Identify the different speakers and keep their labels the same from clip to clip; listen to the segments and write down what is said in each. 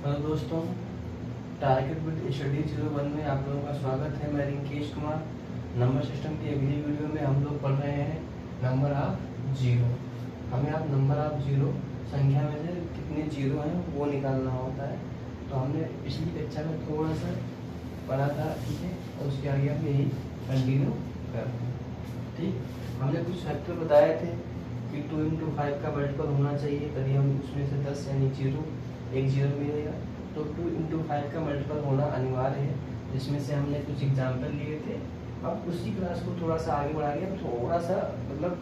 Speaker 1: Hello दोस्तों, target with study 01 में आप लोगों का स्वागत है। मैं रिंकेश कुमार। नंबर सिस्टम की अगली वीडियो में हम लोग पढ़ रहे हैं नंबर ऑफ जीरो। हमें अब नंबर ऑफ जीरो संख्या में से कितने जीरो हैं वो निकालना होता है। तो हमने पिछली कक्षा में थोड़ा सा पढ़ा था, ठीक है, और उसके आगे हम यही कंटिन्यू कर रहे हैं। ठीक, हमने कुछ फैक्टर बताए थे कि 2 × 5 का मल्टीपल होना चाहिए, तभी हम उसमें से 10 यानी जीरो एक जीरो मिलेगा। तो 2 × 5 का मल्टीपल होना अनिवार्य है, जिसमें से हमने कुछ एग्जाम्पल लिए थे। अब उसी क्लास को थोड़ा सा आगे बढ़ा के थोड़ा सा मतलब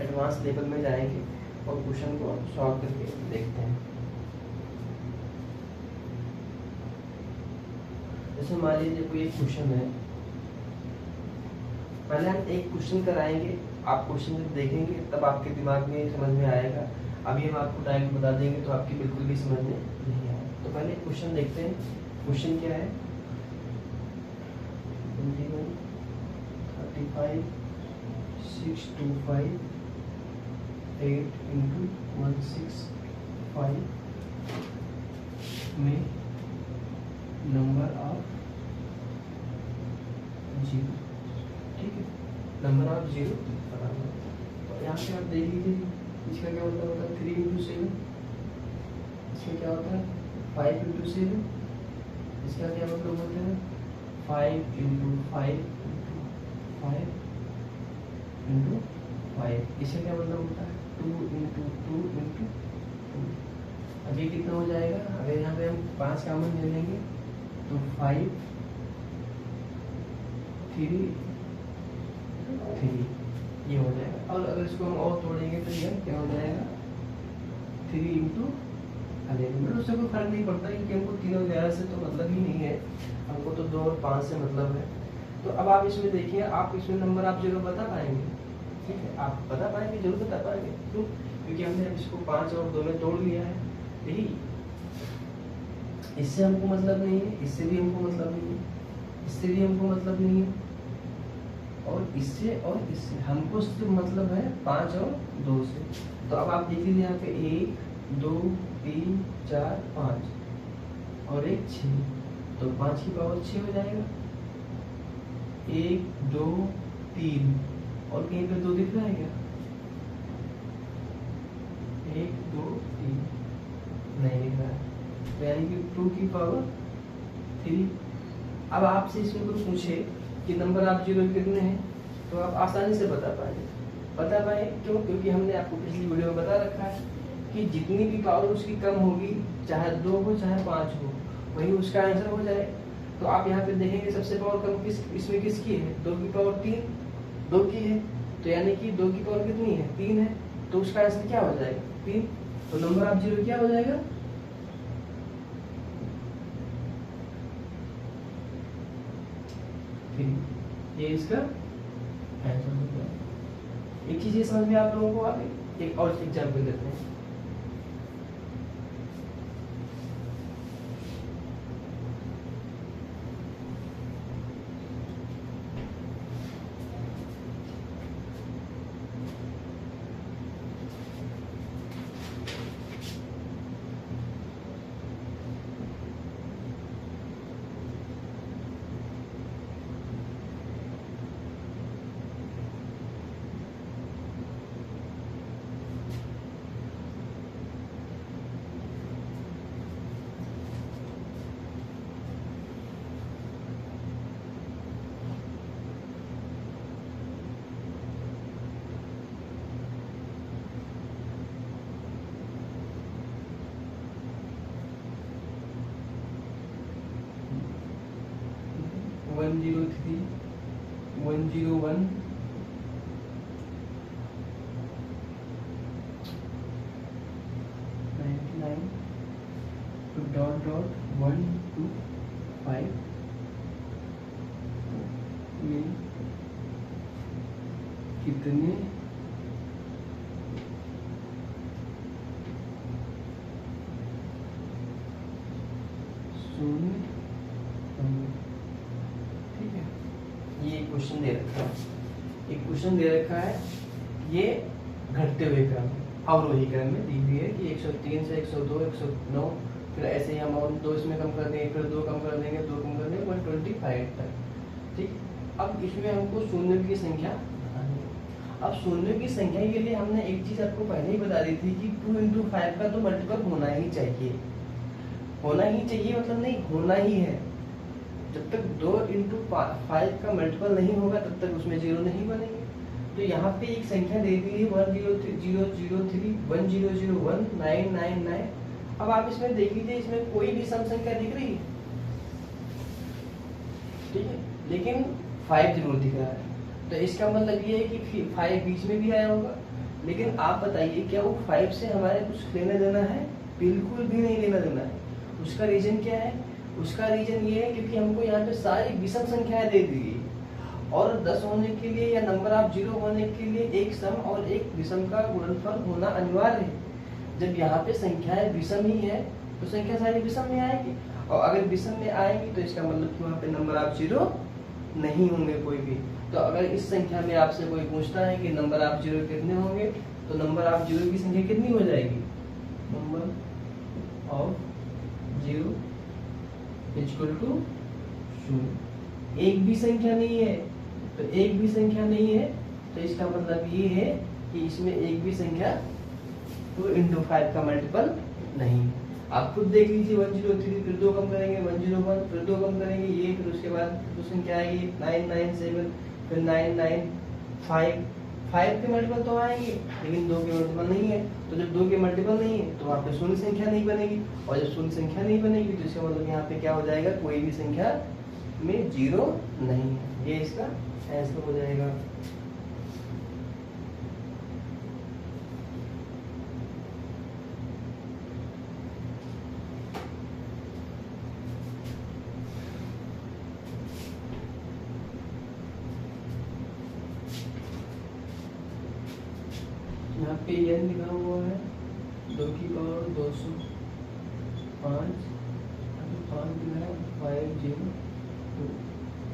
Speaker 1: एडवांस लेवल में जाएंगे और क्वेश्चन को सॉल्व करके देखते हैं। जैसे मान लीजिए कोई एक क्वेश्चन है, पहले हम एक क्वेश्चन कराएंगे, आप क्वेश्चन जब देखेंगे तब आपके दिमाग में समझ में आएगा। अभी हम आपको डायरेक्ट बता देंगे तो आपकी बिल्कुल भी समझ में नहीं आएगा। तो पहले क्वेश्चन देखते हैं। क्वेश्चन क्या है? 21, 35, 625, 8 × 165 में नंबर ऑफ जीरो। ठीक है, नंबर ऑफ जीरो बराबर, तो यहाँ पे आप देख लीजिए इसका क्या मतलब होता है 3 × 7, इसका क्या होता है 5 × 7, इसका क्या मतलब होता है 5 × 5 × 5, इसका क्या मतलब होता है 2 × 2 × 2। अब ये कितना हो जाएगा? अगर यहाँ पे हम 5 कॉमन ले लेंगे तो 5 3 3 ये हो जाएगा। और अगर इसको हम और तोड़ेंगे तो ये क्या हो जाएगा 3 × 11। मतलब उससे कोई फर्क नहीं पड़ता, क्योंकि हमको 3 और 11 से तो मतलब ही नहीं है, हमको तो 2 और 5 से मतलब है। तो अब आप इसमें देखिए, आप इसमें नंबर आप जरूर बता पाएंगे। ठीक है, आप बता पाएंगे, जरूर बता पाएंगे। क्यों? क्योंकि हमने इसको 5 और 2 में तोड़ लिया है। यही, इससे हमको मतलब नहीं है, इससे भी हमको मतलब नहीं है, इससे भी हमको मतलब नहीं है, और इससे हमको सिर्फ मतलब है 5 और 2 से। तो अब आप देख लीजिए यहाँ पे 1 2 3 4 5 और एक 6, तो 5 की पावर 6 हो जाएगा। 1 2 3 और कहीं पे 2 दिख रहा है क्या? 1 2 3 नहीं दिख रहा है, तो यानी कि 2 की पावर 3। अब आपसे इसमें कोई पूछे कि नंबर ऑफ जीरो कितने हैं, तो आप आसानी से बता पाए। क्यों? क्योंकि हमने आपको पिछली वीडियो में बता रखा है कि जितनी भी पावर उसकी कम होगी, चाहे 2 हो चाहे 5 हो, वही उसका आंसर हो जाए। तो आप यहाँ पे देखेंगे सबसे पावर कम इसमें किसकी है? 2 की पावर 3 2 की है, तो यानी कि 2 की पावर कितनी है? 3 है, तो उसका आंसर क्या हो जाएगा? 3। तो नंबर ऑफ जीरो क्या हो जाएगा? 3। ये इसका आंसर हो गया। एक चीज ये समझ में आप लोगों को आ गई। एक और एग्जाम्पल देते हैं। वन 103 101 99 to dot 1 2 5 में कितने शून्य होंगे? ठीक है, ये क्वेश्चन दे रखा है, एक क्वेश्चन दे रखा है, ये घटते हुए क्रम अवरोही क्रम में दी हुई है कि 103 से 102 109 फिर ऐसे ही अमाउंट 2 इसमें कम कर देंगे, फिर 2 कम कर देंगे, 2 कम कर देंगे 125 तक। ठीक, अब इसमें हमको शून्य की संख्या बनानी है। अब शून्य की संख्या के लिए हमने एक चीज आपको पहले ही बता दी थी कि 2 into 5 का तो मल्टीपल होना ही चाहिए। होना ही चाहिए मतलब नहीं, होना ही है। जब तक 2 into 5 का मल्टीपल नहीं होगा तब तक उसमें 0 नहीं बनेंगे। तो यहाँ पे एक संख्या दे दी है 103,001,999। अब आप इसमें देख लीजिए, इसमें कोई भी सम संख्या दिख रही है, ठीक है, लेकिन 5 जरूर दिख रहा है। तो इसका मतलब ये है कि 5 बीच में भी आया होगा। लेकिन आप बताइए क्या वो 5 से हमारे कुछ लेना देना है? बिल्कुल भी नहीं लेना देना है। उसका रीजन क्या है? उसका रीजन ये है क्योंकि हमको यहाँ पे सारी विषम संख्याएं दे दी है, और 10 होने के लिए या नंबर ऑफ 0 होने के लिए एक सम और एक विषम का गुणनफल होना अनिवार्य है। जब यहाँ पे संख्याएं विषम ही है तो संख्या सारी विषम में आएगी, और अगर विषम में आएगी तो इसका मतलब कि वहाँ पे नंबर ऑफ 0 नहीं होंगे कोई भी। तो अगर इस संख्या में आपसे कोई पूछता है कि नंबर ऑफ 0 कितने होंगे, तो नंबर ऑफ 0 की संख्या कितनी हो जाएगी? Number of 0 equal to 0। एक भी संख्या नहीं है, तो एक भी संख्या नहीं है तो इसका मतलब ये है कि इसमें एक भी संख्या 2 into 5 का मल्टीपल नहीं। आप खुद देख लीजिए, 103, फिर 2 कम करेंगे 101, फिर 2 कम करेंगे ये, फिर उसके बाद तो संख्या आएगी 997, फिर 995। 5 के मल्टीपल तो आएंगे लेकिन 2 के मल्टीपल नहीं है। तो जब 2 के मल्टीपल नहीं है तो वहाँ पे शून्य संख्या नहीं बनेगी, और जब शून्य संख्या नहीं बनेगी तो इसका मतलब यहाँ पे क्या हो जाएगा? कोई भी संख्या में 0 नहीं है। ये इसका आंसर हो जाएगा। यहाँ पे n लिखा हुआ है 2 की पावर 205, 5 दिया है 50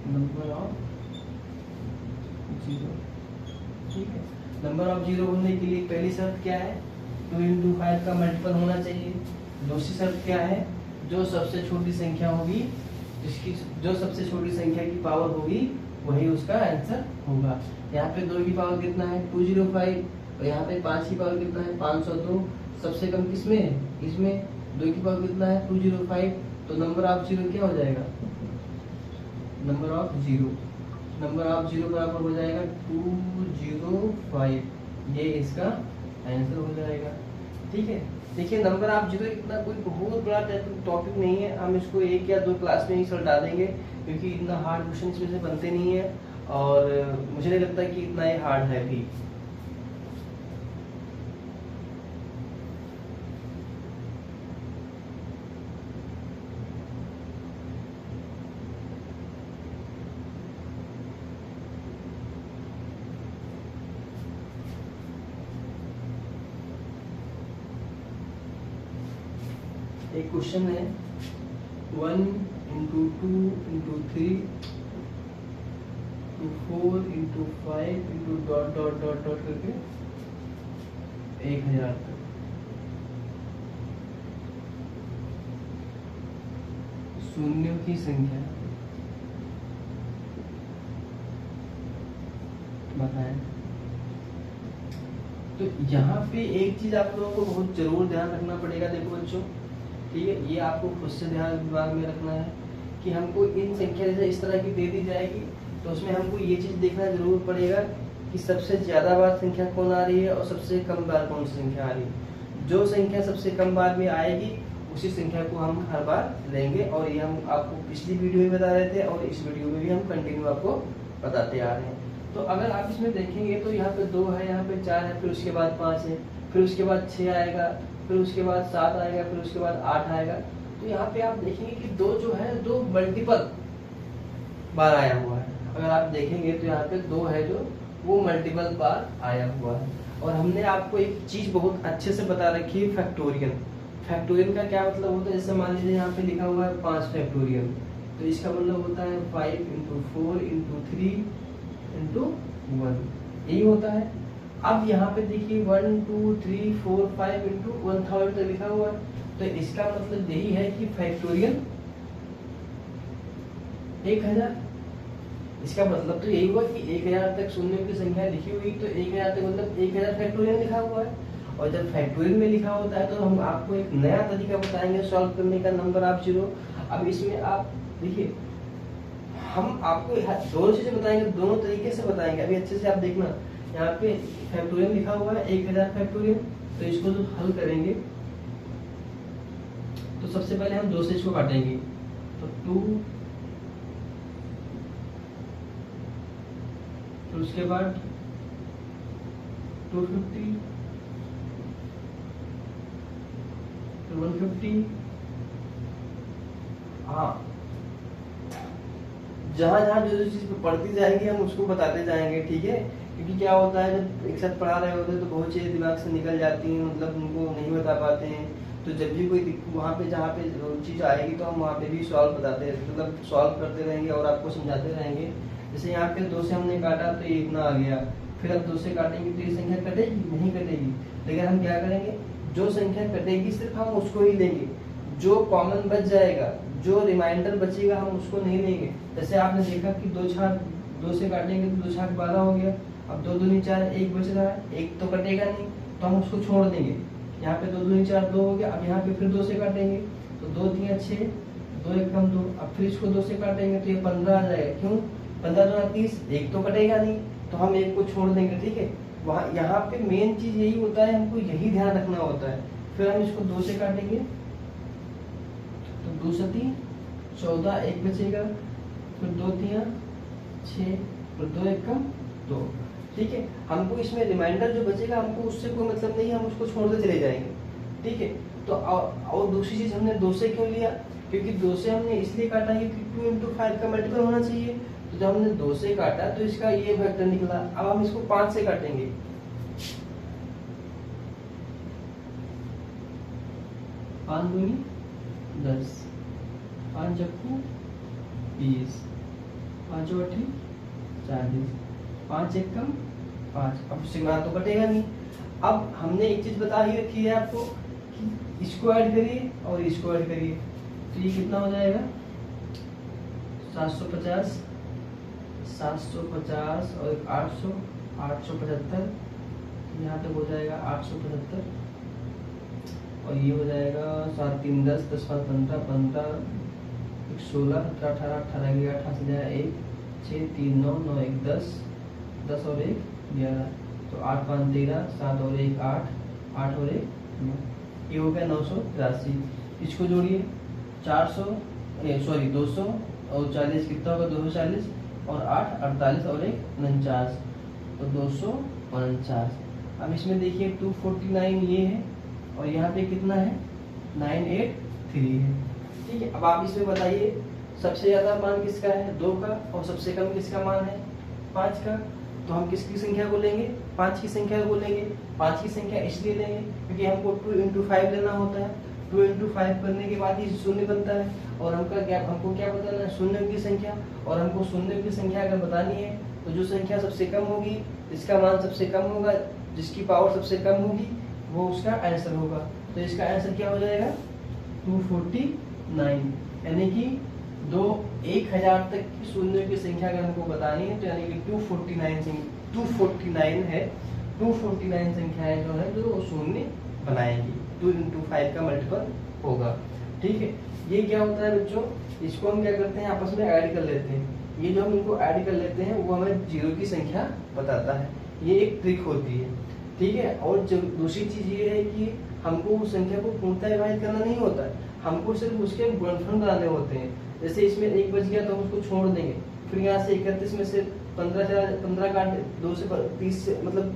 Speaker 1: नंबर ऑफ 0। ठीक है, नंबर ऑफ 0 होने के लिए पहली शर्त क्या है? 2 into 5 का मल्टीपल होना चाहिए। दूसरी शर्त क्या है? जो सबसे छोटी संख्या होगी, जिसकी जो सबसे छोटी संख्या की पावर होगी वही उसका आंसर होगा। यहाँ पे 2 की पावर कितना है? 205, और यहाँ पे 5 की पावर कितना है? 502। सबसे कम किसमें है? इसमें। 2 की पावर कितना है? 205। तो नंबर ऑफ 0 क्या हो जाएगा? नंबर ऑफ 0, नंबर ऑफ 0 बराबर हो जाएगा 205। ये इसका आंसर हो जाएगा। ठीक है, देखिए नंबर ऑफ 0 इतना कोई बहुत बड़ा टॉपिक नहीं है। हम इसको 1 या 2 क्लास में ही सलटा देंगे, क्योंकि इतना हार्ड क्वेश्चन इसमें से बनते नहीं है, और मुझे नहीं लगता कि इतना ही हार्ड है भी। एक क्वेश्चन है 1 into 2 into 3 to 4 into 5 into dot dot dot dot करके 1000 तक। शून्यों की संख्या बताएं। तो यहाँ पे एक चीज आप लोगों को बहुत जरूर ध्यान रखना पड़ेगा। देखो बच्चों, ठीक है, ये आपको खुद से ध्यान दिमाग में रखना है कि हमको इन संख्या जैसे इस तरह की दे दी जाएगी तो उसमें हमको ये चीज देखना जरूर पड़ेगा कि सबसे ज्यादा बार संख्या कौन आ रही है और सबसे कम बार कौन सी संख्या आ रही है। जो संख्या सबसे कम बार में आएगी उसी संख्या को हम हर बार लेंगे, और ये हम आपको पिछली वीडियो में बता रहे थे और इस वीडियो में भी हम कंटिन्यू आपको बताते आ रहे हैं। तो अगर आप इसमें देखेंगे तो यहाँ पे 2 है, यहाँ पे 4 है, फिर उसके बाद 5 है, फिर उसके बाद 6 आएगा, फिर उसके बाद 7 आएगा, फिर उसके बाद 8 आएगा। तो यहाँ पे आप देखेंगे कि 2 जो है 2 मल्टीपल बार आया हुआ है। अगर आप देखेंगे तो यहाँ पे 2 है जो वो मल्टीपल बार आया हुआ है। और हमने आपको एक चीज बहुत अच्छे से बता रखी है, फैक्टोरियल। फैक्टोरियल का क्या मतलब होता है? जैसे मान लीजिए यहाँ पे लिखा हुआ है 5 फैक्टोरियल, तो इसका मतलब होता है 5 into 4 into 3 into 1, यही होता है। अब यहाँ पे देखिए 1 2 3 4 5 into 1000 तक लिखा हुआ है। तो इसका मतलब यही है कि फैक्टोरियल 1000। इसका मतलब तो यही हुआ कि 1000 तक शून्य की संख्या लिखी हुई, तो 1000 तक मतलब 1000 फैक्टोरियल लिखा हुआ है। और जब फैक्टोरियल में लिखा होता है तो हम आपको एक नया तरीका बताएंगे सॉल्व करने का, नंबर ऑफ जीरो। अब इसमें आप देखिए, हम आपको दोनों चीजें बताएंगे, दोनों तरीके से बताएंगे। अभी अच्छे से आप देखना, यहाँ पे फैक्टोरियल लिखा हुआ है 1000 फैक्टोरियल। तो इसको जो हल करेंगे तो सबसे पहले हम 2 से इसको काटेंगे, तो 2, तो उसके बाद 250, तो 150। हाँ, जहां जहां जो जो चीज पढ़ती जाएगी हम उसको बताते जाएंगे, ठीक है। क्योंकि क्या होता है, जब एक साथ पढ़ा रहे होते हैं तो बहुत चीजें दिमाग से निकल जाती हैं, मतलब उनको नहीं बता पाते हैं। तो जब भी कोई वहाँ पे जहाँ पे चीज आएगी तो हम वहाँ पे भी सॉल्व बताते मतलब सॉल्व करते रहेंगे और आपको समझाते रहेंगे। जैसे यहाँ पे 2 से हमने काटा तो ये इतना आ गया, फिर अब 2 से काटेंगे तो ये संख्या कटेगी नहीं कटेगी। लेकिन हम क्या करेंगे, जो संख्या कटेगी सिर्फ हम उसको ही लेंगे, जो कॉमन बच जाएगा, जो रिमाइंडर बचेगा हम उसको नहीं लेंगे। जैसे आपने देखा कि 2 से काटेंगे तो 2 छाक 12 हो गया। अब 2 दूनी 4, 1 बच रहा है, 1 तो कटेगा नहीं तो हम उसको छोड़ देंगे। यहाँ पे 2 दूनी 4, 2 हो गया। अब यहाँ पे फिर 2 से काटेंगे तो 2 3 6, 2 1 कम 2। अब फिर इसको 2 से काटेंगे तो ये 15 आ जाएगा। क्यों? 15 दूना 30, 1 तो कटेगा नहीं तो हम 1 को छोड़ देंगे, ठीक है। वहाँ यहाँ पे मेन चीज यही होता है, हमको यही ध्यान रखना होता है। फिर हम इसको 2 से काटेंगे तो 2 7 14, 1 बचेगा, फिर 2 3 6, फिर 2 1 कम 2, ठीक है। हमको इसमें रिमाइंडर जो बचेगा हमको उससे कोई मतलब नहीं, हम उसको छोड़ते चले जाएंगे, ठीक है। तो और दूसरी चीज हमने 2 से क्यों लिया, क्योंकि 2 से हमने इसलिए काटा है कि 2 into 5 का मल्टीपल होना चाहिए। तो जब हमने 2 से काटा तो इसका ये वेक्टर निकला। अब हम इसको 5 से काटेंगे, 5 दूनी 10, 5 चक्कू 20, 5 8 40, 5 1 कम 5। अब सिग्मा तो कटेगा नहीं। अब हमने एक चीज बता ही रखी है आपको कि इसको ऐड करिए और इसको ऐड करिए, तो ये कितना हो जाएगा 750, 750 और 800, 875। यहाँ तक हो जाएगा 875 और ये हो जाएगा 7 3 10, 10 5 15, 15 1 16, 17 18, 18 गया 18 से जाएगा 1 6 3 9 9 1 10, 10 और 1 11, तो 8 5 13, 7 और 1 8, 8 और 1 9, ये हो गया 983। इसको जोड़िए 200 और 40 कितना होगा 240 और 8 48 और 1 49, तो 249। अब इसमें देखिए 249 ये है और यहाँ पे कितना है 983 है, ठीक है। अब आप इसमें बताइए सबसे ज्यादा मान किसका है 2 का और सबसे कम किसका मान है 5 का। तो हम किसकी संख्या को लेंगे 5 की संख्या को लेंगे। 5 की संख्या इसलिए लेंगे क्योंकि हमको 2 into 5 लेना होता है। 2 into 5 करने के बाद ही शून्य बनता है और हमको क्या बताना है शून्य की संख्या। और हमको शून्य की संख्या अगर बतानी है तो जो संख्या सबसे कम होगी, जिसका मान सबसे कम होगा, जिसकी पावर सबसे कम होगी वो उसका आंसर होगा। तो इसका आंसर क्या हो जाएगा 249, यानी कि 1000 तक की शून्य की संख्या अगर हमको बतानी है तो यानी कि 249 है। 249 संख्याएं जो है जो शून्य बनाएंगी, 2 into 5 का मल्टीपल होगा, ठीक है। ये क्या होता है बच्चों, इसको हम क्या करते हैं आपस में ऐड कर लेते हैं। ये जो हम इनको ऐड कर लेते हैं वो हमें जीरो की संख्या बताता है, ये एक ट्रिक होती है, ठीक है। और जो दूसरी चीज ये है कि हमको उस संख्या को पूर्णतः विभाजित करना नहीं होता है, हमको सिर्फ उसके गुणनफल बनाने होते हैं। जैसे इसमें 1 बच गया तो हम उसको छोड़ देंगे, फिर यहाँ से 31 में से 15 काट 2 से 30 से मतलब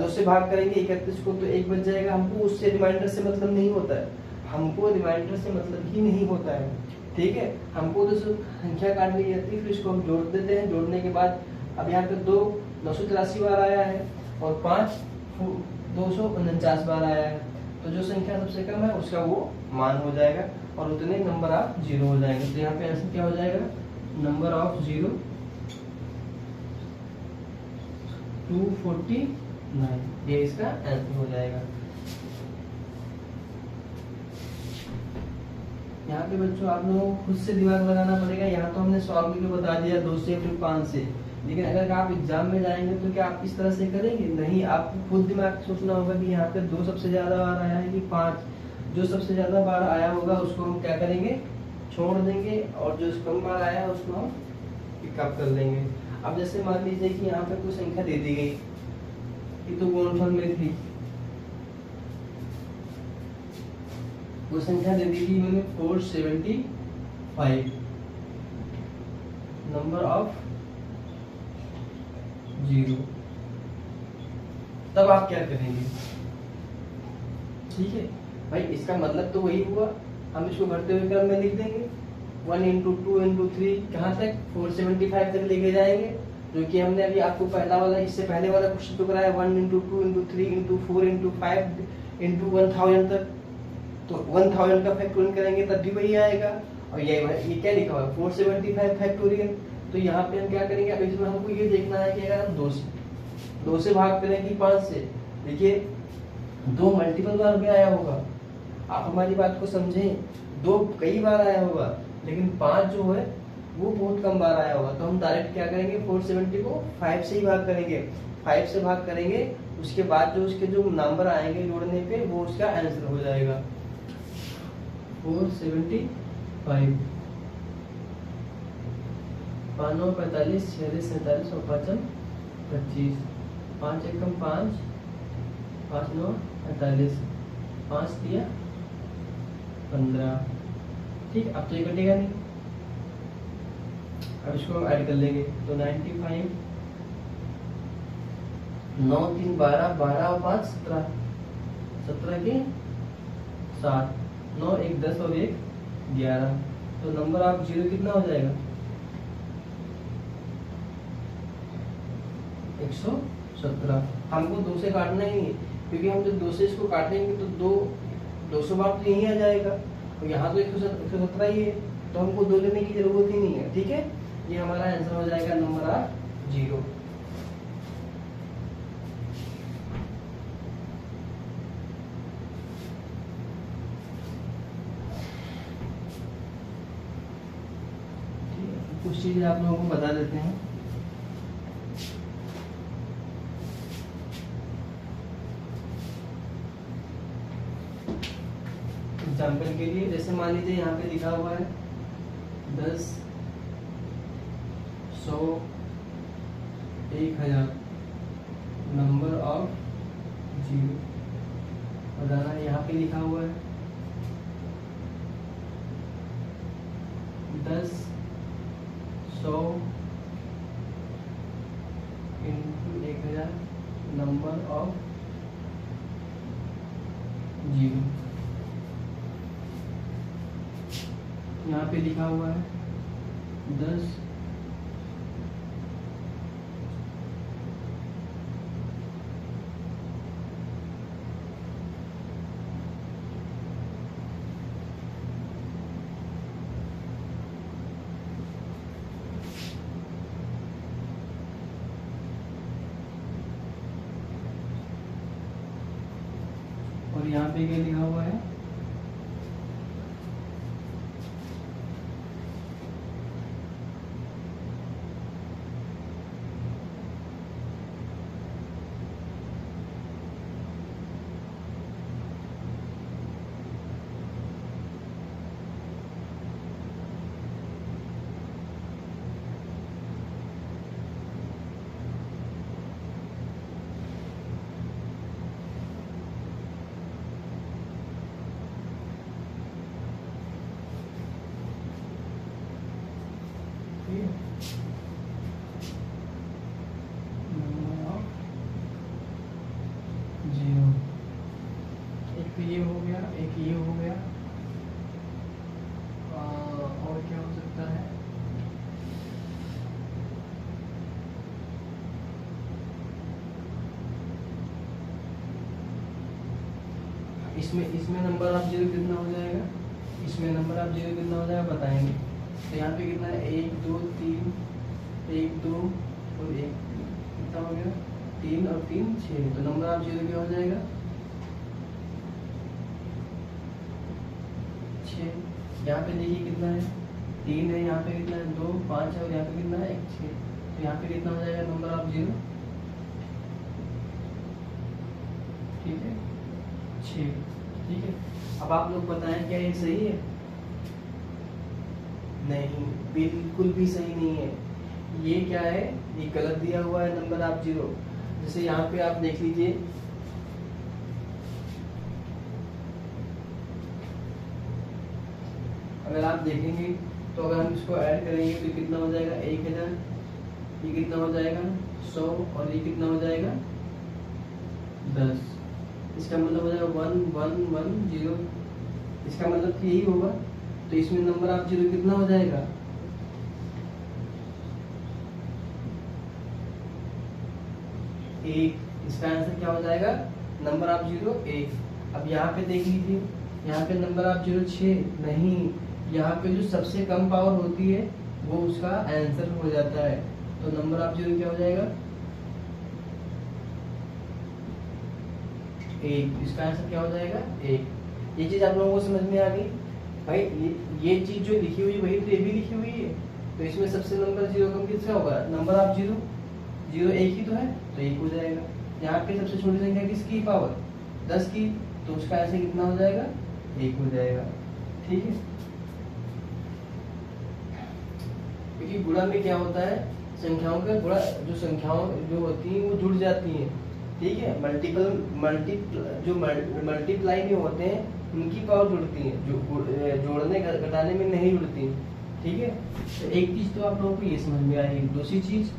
Speaker 1: 2 से भाग करेंगे 31 को तो 1 बच जाएगा। हमको उससे रिमाइंडर से मतलब नहीं होता है, हमको रिमाइंडर से मतलब ही नहीं होता है, ठीक है। हमको तो संख्या काट ली जाती है, फिर इसको हम जोड़ देते हैं। जोड़ने के बाद अब यहाँ पे 2 983 बार आया है और 5 249 बार आया है, तो जो संख्या सबसे कम है उसका वो मान हो जाएगा और उतने नंबर ऑफ जीरो हो जाएंगे। तो यहाँ पे आंसर क्या हो जाएगा नंबर ऑफ जीरो 249, ये इसका आंसर हो जाएगा। यहाँ पे बच्चों आप लोगों को खुद से दिमाग लगाना पड़ेगा। यहाँ तो हमने सॉल्व करके बता दिया 2 से फिर 5 से, लेकिन अगर आप एग्जाम में जाएंगे तो क्या आप इस तरह से करेंगे? नहीं, आपको खुद दिमाग सोचना होगा कि यहाँ पे 2 सबसे ज्यादा बार आया है कि 5। जो सबसे ज्यादा बार आया होगा उसको हम क्या करेंगे, छोड़ देंगे, और जो कम बार आया है उसको हम पिकअप कर लेंगे। अब जैसे मान लीजिए कि यहाँ पे कोई संख्या दे दी गई, ये तो गुणनफल में थी, वो संख्या दे दी गई मैंने 475, नंबर ऑफ 0। तब आप क्या करेंगे? ठीक है भाई, इसका मतलब तो वही हुआ, हम इसको बढ़ते हुए क्रम में लिख देंगे। 1 इंटू 2 इंटू 3 कहाँ तक? 475 तक लेके जाएंगे, जो कि हमने अभी आपको पहला वाला, इससे पहले वाला क्वेश्चन तो कराया 1 into 2 into 3 into 4 into 5 into 1000 तक। तो 1000 का फैक्टोरियल करेंगे तब भी वही आएगा। और ये क्या लिखा हुआ है 475 फैक्टोरियल। तो यहाँ पे हम क्या करेंगे, अब इसमें हमको ये देखना है कि अगर हम 2 से भाग करें कि 5 से, देखिए 2 मल्टीपल बार में आया होगा, आप हमारी बात को समझें, 2 कई बार आया होगा, लेकिन 5 जो है वो बहुत कम बार आया होगा। तो हम डायरेक्ट क्या करेंगे, 470 को 5 से ही भाग करेंगे। 5 से भाग करेंगे, उसके बाद जो उसके जो नंबर आएंगे जोड़ने पे, वो उसका आंसर हो जाएगा 475। 5 9 45 46 47 और 5 25, 5 एकम 5, 5 9 48, 5 दिया 15। ठीक, अब तो ये कटेगा नहीं, अब इसको हम ऐड कर लेंगे। तो 95, 9 3 12, 12 और 5 17, 17 के 7, 9 1 10 और 1 11। तो नंबर ऑफ 0 कितना हो जाएगा? 117। हमको 2 से काटना ही नहीं, क्योंकि हम जब 2 से इसको काटेंगे तो 200 बार तो यही आ जाएगा, तो यहाँ तो 117 ही है, तो हमको 2 लेने की जरूरत ही नहीं है। ठीक है, ये हमारा आंसर हो जाएगा नंबर ऑफ 0। कुछ चीजें आप लोगों को बता देते हैं। एग्जाम्पल के लिए, जैसे मान लीजिए यहाँ पे लिखा हुआ है 10 100 1000, नंबर ऑफ 0 बताना। यहाँ पे लिखा हुआ है 10 100 इंटू 1000, नंबर ऑफ 0। यहाँ पे लिखा हुआ है 10 और यहाँ पे क्या लिखा हुआ है तो ये हो गया, एक ये हो गया, और क्या हो सकता है? इसमें नंबर ऑफ 0 कितना हो जाएगा? इसमें नंबर ऑफ 0 कितना हो जाएगा बताएंगे। तो यहाँ पे कितना है 1 2 3, 1 2 और 1 कितना हो गया 3 और 3 6। तो नंबर ऑफ 0 क्या हो जाएगा 6। यहाँ पे देखिए कितना है, 3 है, यहाँ पे कितना है 2, 5 है, और यहाँ पे कितना है 1, 6। तो यहाँ पे कितना हो जाएगा नंबर ऑफ जीरो, ठीक है 6, ठीक है। अब आप लोग बताएं क्या ये सही है? नहीं, बिल्कुल भी सही नहीं है। ये क्या है, ये गलत दिया हुआ है नंबर ऑफ जीरो। जैसे यहाँ पे आप देख लीजिए, अगर आप देखेंगे तो अगर हम इसको ऐड करेंगे तो कितना हो जाएगा 1000, ये कितना हो जाएगा 100, और ये कितना हो जाएगा 10। इसका मतलब हो जाएगा 1110। इसका मतलब यही होगा। तो इसमें नंबर ऑफ जीरो कितना हो जाएगा, 1। इसका आंसर क्या हो जाएगा, नंबर ऑफ जीरो 1। अब यहाँ पे देख लीजिए, यहाँ पे नंबर ऑफ जीरो 6 नहीं, यहाँ पे जो सबसे कम पावर होती है वो उसका आंसर हो जाता है। तो नंबर ऑफ जीरो क्या हो जाएगा 1। इसका आंसर क्या हो जाएगा 1। ये चीज आप लोगों को समझ में आ गई भाई? ये चीज जो लिखी हुई वही तो ये भी लिखी हुई है। तो इसमें सबसे नंबर जीरो कम किसका होगा, नंबर ऑफ जीरो, जीरो 1 ही तो है, तो 1 हो जाएगा। यहाँ पे सबसे छोटी संख्या किसकी, पावर 10 की, तो उसका आंसर कितना हो जाएगा 1 हो जाएगा, ठीक है। क्योंकि गुणा में क्या होता है, संख्याओं का गुणा, जो संख्याओं जो होती हैं वो जुड़ जाती हैं, ठीक है। मल्टीप्लाई में होते हैं उनकी पावर जुड़ती है, जो जोड़ने घटाने में नहीं जुड़ती, ठीक है। तो एक चीज तो आप लोगों को ये समझ में आई। दूसरी चीज,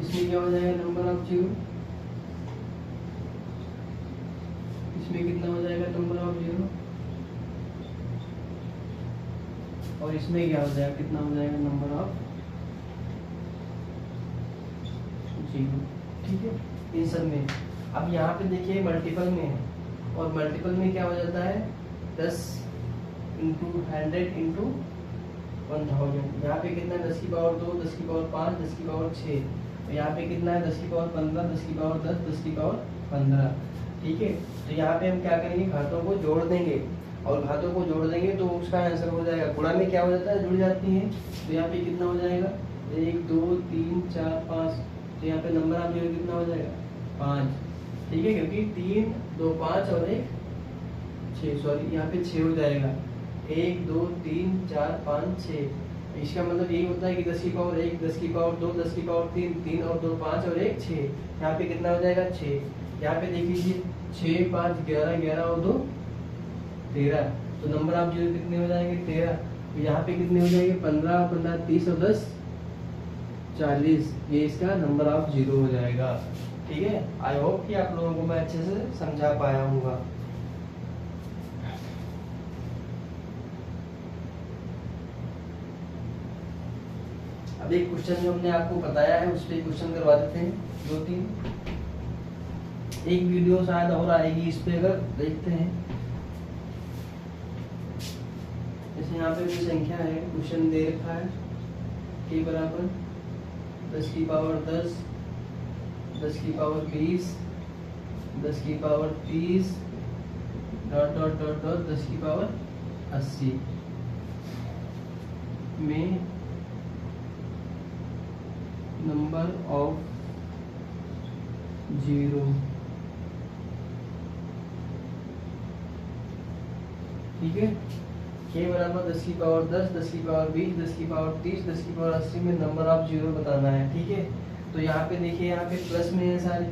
Speaker 1: इसमें क्या हो जाएगा नंबर ऑफ जीरो, इसमें कितना हो जाएगा नंबर ऑफ जीरो, और इसमें क्या हो जाएगा, कितना हो जाएगा नंबर ऑफ जीरो, ठीक है। इन सब में अब यहाँ पे देखिए मल्टीपल में है, और मल्टीपल में क्या हो जाता है 10 इंटू 100 इंटू 1000। यहाँ पे कितना है 10 की पावर 2, 10 की पावर 5, 10 की पावर 6। यहाँ पे कितना है 10 की पावर 15, 10 की पावर 10, 10 की पावर 15, ठीक है। तो यहाँ पे हम क्या करेंगे, घातों को जोड़ देंगे, और घातों को जोड़ देंगे तो उसका आंसर हो जाएगा। गुणा में क्या हो जाता है, जुड़ जाती है। तो यहाँ पे कितना हो जाएगा 1 2 3 4 5। तो यहाँ पे नंबर ऑफ जीरो कितना हो जाएगा 5, ठीक है, क्योंकि 3 2 5 और 1 6, सॉरी यहाँ पे 6 हो जाएगा। 1 2 3 4 5 6। इसका मतलब यही होता है कि 10 की पावर 1, 10 की पावर 2, 10 की पावर 3, 3 और 2 5 और 1 6। यहाँ पे कितना हो जाएगा 6। यहाँ पे देख लीजिए 6 5 11, 11 और 2 13। तो नंबर ऑफ जीरो कितने हो जाएंगे 13। तो यहाँ पे कितने हो जाएंगे 15, 15 30 और 10 40। ये इसका नंबर ऑफ जीरो हो जाएगा, ठीक है। आई होप कि आप लोगों को मैं अच्छे से समझा पाया हूँ। अब एक क्वेश्चन जो हमने आपको बताया है उस पर क्वेश्चन करवा देते हैं 2-3। एक वीडियो शायद और आएगी इस पे, अगर देखते हैं। जैसे यहाँ पे भी संख्या है, क्वेश्चन दे रखा है k बराबर 10 की पावर 10, 10 की पावर 20, 10 की power 30 dot dot dot dot 10 की पावर 80 में नंबर ऑफ जीरो, ठीक है। k बराबर 10 की पावर 10, 10 की पावर 20, 10 की पावर 30, 10 की पावर 80 में नंबर ऑफ जीरो बताना है, ठीक है। तो यहाँ पे देखिए, यहाँ पे प्लस में है सारे,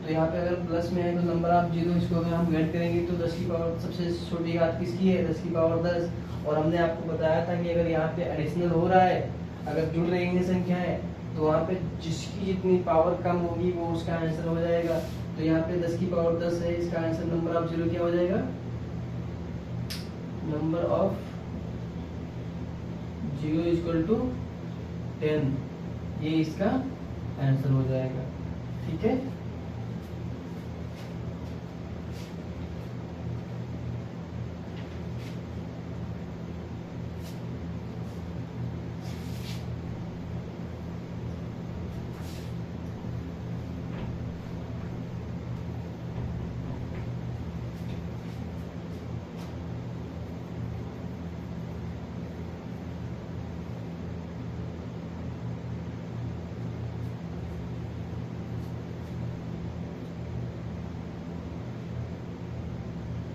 Speaker 1: तो यहाँ पे अगर प्लस में है तो नंबर ऑफ जीरो, इसको अगर हम ऐड करेंगे तो 10 की पावर सबसे छोटी घात किसकी है, 10 की पावर 10। और हमने आपको बताया था कि अगर यहाँ पे एडिशनल हो रहा है, अगर जुड़ रही हैं संख्याएं, तो वहाँ पे जिसकी जितनी पावर कम होगी वो उसका आंसर हो जाएगा। तो यहाँ पे 10 की पावर 10 है, इसका आंसर नंबर ऑफ जीरो क्या हो जाएगा, number of zero equal to 10, ये इसका आंसर हो जाएगा। ठीक है,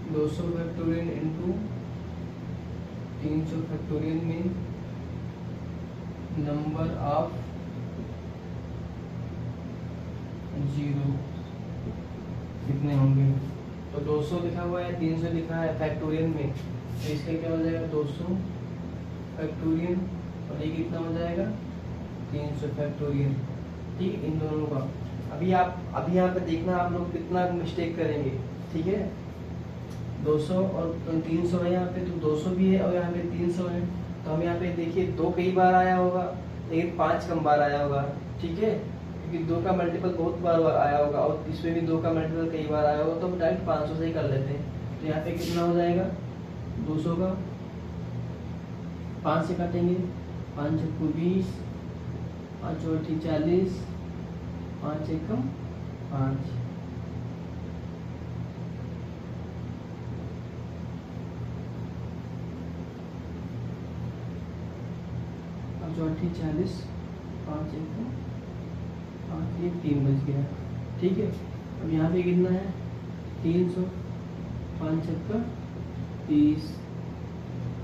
Speaker 1: दो सौ फैक्टोरियल इंटू 300 फैक्टोरियल में नंबर ऑफ जीरो कितने होंगे। तो 200 लिखा हुआ है, 300 लिखा है फैक्टोरियल में, तो इसका क्या हो जाएगा 200 फैक्टोरियल, और ये कितना हो जाएगा 300 फैक्टोरियल। ठीक, इन दोनों का अभी यहाँ पे देखना आप लोग कितना मिस्टेक करेंगे। ठीक है, 200 और 300 है यहाँ पे, तो 200 भी है और यहाँ पे 300 है। तो हम यहाँ पे देखिए 2 कई बार आया होगा लेकिन 5 कम बार आया होगा। ठीक है, क्योंकि 2 का मल्टीपल बहुत बार आया होगा और इसमें भी 2 का मल्टीपल कई बार आया होगा, तो हम डायरेक्ट 500 से ही कर लेते हैं। तो यहाँ पे कितना हो जाएगा 200 का 5 से काटेंगे, 5 चक्कू 20, 5 चौठी 40, 5 एकम 5, 40, 5 एकम 5, ये 3 बच गया। ठीक है, अब यहाँ पे कितना है 300, 5 चक्का 30,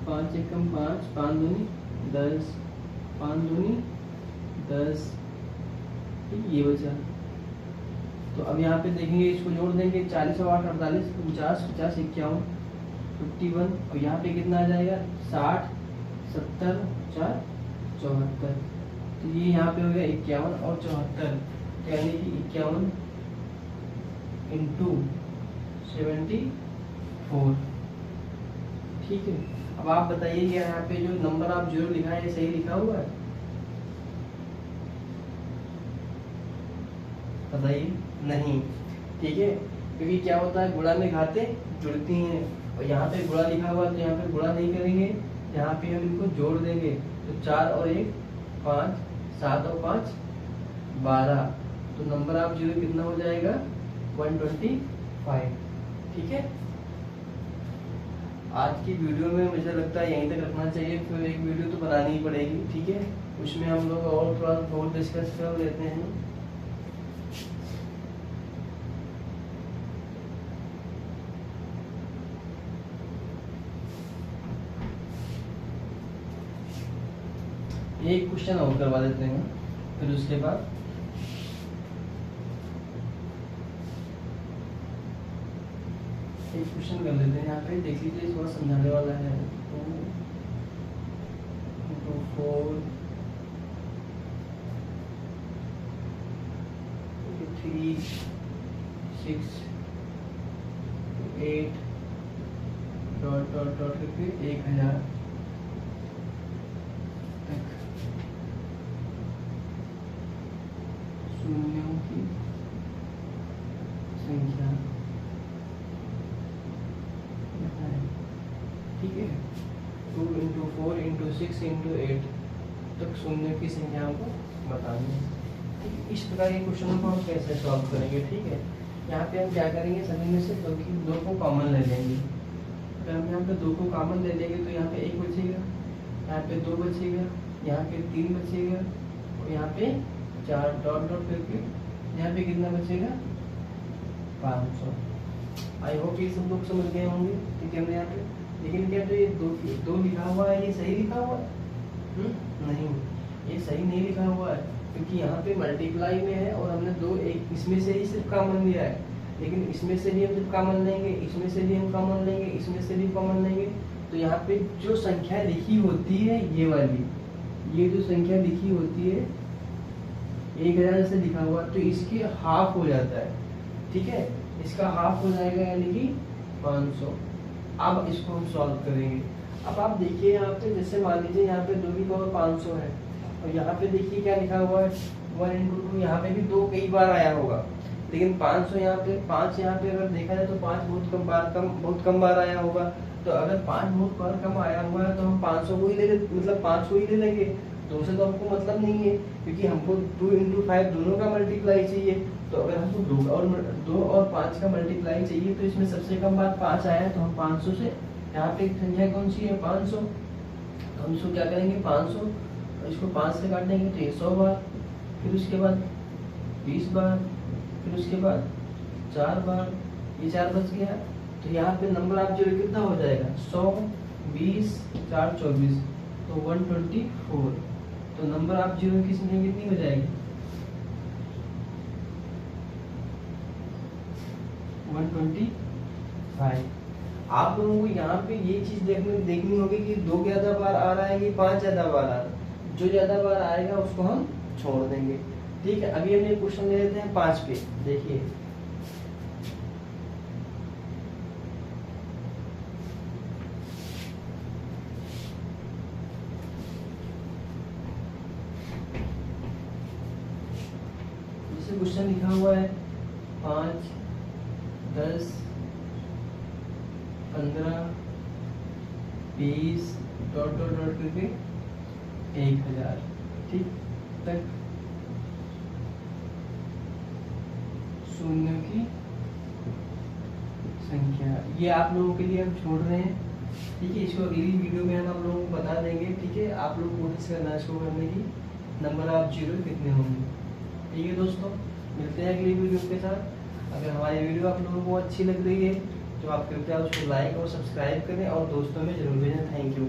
Speaker 1: 5 एकम 5, 5 दूनी 10, 5 दूनी 10, ये बचा। तो अब यहाँ पे देखेंगे, इसको जोड़ देंगे 40 और 8 48, 50, 50 51, 51, और यहाँ पे कितना आ जाएगा 60, 70, 4 74। तो ये यहाँ पे हो गया 51 और 74, यानी कि 51 इंटू 74। ठीक है, अब आप बताइए कि यहाँ पे जो नंबर ऑफ जीरो लिखा है ये सही लिखा हुआ है, बताइए। नहीं, ठीक है, क्योंकि क्या होता है गुणा में घातें जुड़ती हैं, और यहाँ पे गुणा लिखा हुआ है तो यहाँ पे गुणा नहीं करेंगे, यहाँ पे हम इनको जोड़ देंगे। तो 4 और 1 5, 7 और 5 12, तो नंबर ऑफ जीरो कितना हो जाएगा 125। ठीक है, आज की वीडियो में मुझे लगता है यहीं तक रखना चाहिए, फिर एक वीडियो तो बनानी ही पड़ेगी। ठीक है, उसमें हम लोग और थोड़ा बहुत डिस्कस कर लेते हैं। एक क्वेश्चन और करवा देते हैं, फिर उसके बाद एक क्वेश्चन कर लेते हैं। यहाँ पे देख लीजिए, थोड़ा समझाने वाला है। 2 4 3 6 8 डॉट डॉट डॉट करके 1000 तक शून्यों की संख्या बताएं। ठीक है, 2 इंटू 4 इंटू 6 इंटू 8 तक शून्यों की संख्या हमको बतानी है। ठीक है, इस प्रकार के क्वेश्चनों को हम कैसे सॉल्व करेंगे। ठीक है, यहाँ पे हम क्या करेंगे, सभी में से दो को कॉमन ले लेंगे। अगर हम यहाँ पे 2 को कॉमन ले लेंगे तो यहाँ पे 1 बचेगा, यहाँ पे 2 बचेगा, यहाँ पे 3 बचेगा, और यहाँ पे 4 डॉट डॉट करके यहाँ पे कितना बचेगा 500। आई होप ये सब लोग समझ गए होंगे। ठीक है, यहाँ पे लेकिन क्या जो ये 2 लिखा हुआ है, ये सही लिखा हुआ है? नहीं, ये सही नहीं लिखा हुआ है, क्योंकि यहाँ पे मल्टीप्लाई में है और हमने 2 एक इसमें से ही सिर्फ कॉमन लिया है, लेकिन इसमें से भी हम जब कॉमन लेंगे, इसमें से भी हम कॉमन लेंगे, इसमें से भी कॉमन लेंगे, तो यहाँ पे जो संख्या लिखी होती है ये वाली, ये जो संख्या लिखी होती है 1000 से लिखा हुआ, तो इसके हाफ हो जाता है, ठीक है, इसका हाफ हो जाएगा यानी कि 500। अब इसको हम सॉल्व करेंगे। अब आप देखिए यहाँ पे, जैसे मान लीजिए यहाँ पे 2 की पावर 500 है, और यहाँ पे देखिए क्या लिखा हुआ है 1 × 2, यहाँ पे भी 2 कई बार आया होगा, लेकिन 500 यहाँ पे 5 यहाँ पे अगर देखा जाए तो 5 बहुत कम बार आया होगा। तो अगर 5 बहुत बार कम आया हुआ है तो हम 500 को ही ले मतलब 5 को ही ले लेंगे, 2 से तो हमको मतलब नहीं है, क्योंकि हमको 2 × 5 दोनों का मल्टीप्लाई चाहिए। तो अगर हमको 2 और 5 का मल्टीप्लाई चाहिए, तो इसमें सबसे कम बार 5 आया है, तो हम 500 से, यहाँ पे संख्या कौन सी है 500, तो हम इसको क्या करेंगे 500, और इसको 5 से काटेंगे तो ये 100 बार, फिर उसके बाद 20 बार, फिर उसके बाद 4 बार, ये 4 बच गया। तो यहाँ पे नंबर आप जो कितना हो जाएगा 100, 20, 4, 24, तो 124। तो नंबर आप जीरो की संख्या कितनी हो जाएगी 125। आप लोगों को यहाँ पे ये चीज देखनी होगी कि 2 ज्यादा बार आ रहा है कि 5 ज्यादा बार आ रहा है। जो ज्यादा बार आएगा उसको हम छोड़ देंगे, ठीक है। अभी हम ये क्वेश्चन ले लेते हैं 5 पे। देखिए जैसे क्वेश्चन लिखा हुआ है 5, 10, 15, 20 डॉट डॉट डॉट करके 1000, ठीक तक शून्य की संख्या। ये आप लोगों के लिए हम छोड़ रहे हैं, ठीक है। इसको अगली वीडियो में हम आप लोगों को बता देंगे, ठीक है। आप लोग कोशिश करना इसको करने की, नंबर आप जीरो कितने होंगे, ठीक है दोस्तों। मिलते हैं अगली वीडियो के साथ। अगर हमारी वीडियो आप लोगों को अच्छी लग रही है तो आप कृपया उसको लाइक और सब्सक्राइब करें और दोस्तों में जरूर भेजें। Thank you.